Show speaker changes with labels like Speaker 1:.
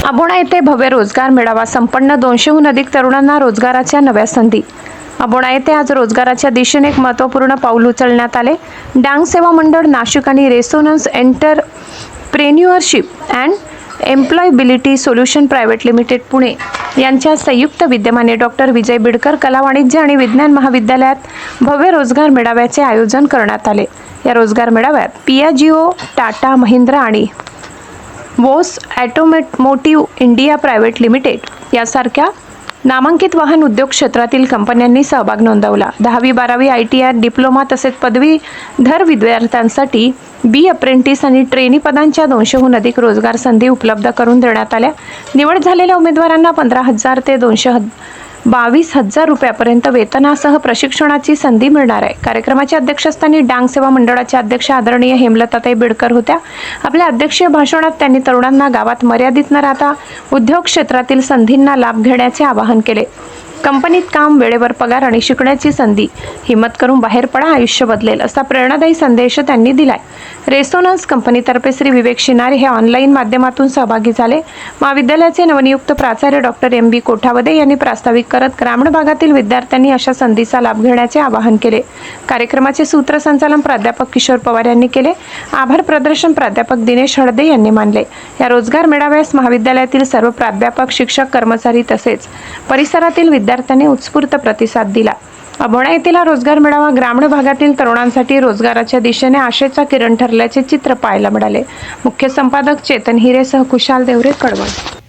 Speaker 1: अबोणा येथे भव्य रोजगार मेळावा संपन्न 200हून अधिक तरुणांना रोजगाराच्या नव्या संधी। अबोणा येथे आज रोजगाराच्या दिशेने एक महत्त्वपूर्ण पाऊल उचलण्यात आले। डांग सेवा मंडळ नाशिक आणि resonance entrepreneurship and employability solution private limited Pune यांच्या संयुक्त विद्यमाने डॉक्टर विजय बिडकर कला वाणिज्य आणि विज्ञान महाविद्यालयात भव्य रोजगार मेळाव्याचे आयोजन करण्यात आले। या रोजगार मेळाव्यात पियाजिओ, टाटा, महिंद्रा आणि वोस ऑटोमोटिव्ह इंडिया प्रायव्हेट लिमिटेड यासारख्या नामांकित वाहन उद्योग क्षेत्रातील कंपन्यांनी सहभाग नोंदवला। 10वी-12वी ITI डिप्लोमा तसेच पदवीधर विद्यार्थ्यांसाठी बी अप्रेंटिस आणि ट्रेनी पदांच्या 200हून अधिक रोजगार संधी उपलब्ध करून देण्यात आल्या। निवड झालेल्या उमेदवारांना 15,000 ते 22,000 रुपयापर्यंत वेतनासह प्रशिक्षणाची संधी मिळणार आहे। कार्यक्रमाच्या अध्यक्षस्थानी डांग सेवा मंडळाच्या अध्यक्ष आदरणीय हेमलताताई बिडकर होत्या। आपल्या अध्यक्षीय भाषणात त्यांनी तरुणांना गावात मर्यादित न राहता उद्योग क्षेत्रातील संधींना लाभ घेण्याचे आवाहन केले। कंपनीत काम, वेळेवर पगार आणि शिकण्याची संधी, हिम्मत करून बाहेर पडा, आयुष्य बदलेल असा प्रेरणादायी संदेश त्यांनी दिलाय। रेसोनन्स कंपनीतर्फे श्री विवेक शिनारे हे ऑनलाईन माध्यमातून सहभागी झाले। महाविद्यालयाचे नवनियुक्त प्राचार्य डॉक्टर MB कोठावदे यांनी प्रास्ताविक करत ग्रामीण भागातील विद्यार्थ्यांनी अशा संधीचा लाभ घेण्याचे आवाहन केले। कार्यक्रमाचे सूत्रसंचालन प्राध्यापक किशोर पवार यांनी केले। आभार प्रदर्शन प्राध्यापक दिनेश हळदे यांनी मानले। या रोजगार मेळाव्यास महाविद्यालयातील सर्व प्राध्यापक, शिक्षक, कर्मचारी तसेच परिसरातील विद्यार्थ्यांनी उत्स्फूर्त प्रतिसाद दिला। अबोणा येथील रोजगार मेळावा ग्रामीण भागातील तरुणांसाठी रोजगाराच्या दिशेने आशेचा किरण ठरल्याचे चित्र पाहायला मिळाले। मुख्य संपादक चेतन हिरेसह कुशाल देवरे, कळवण।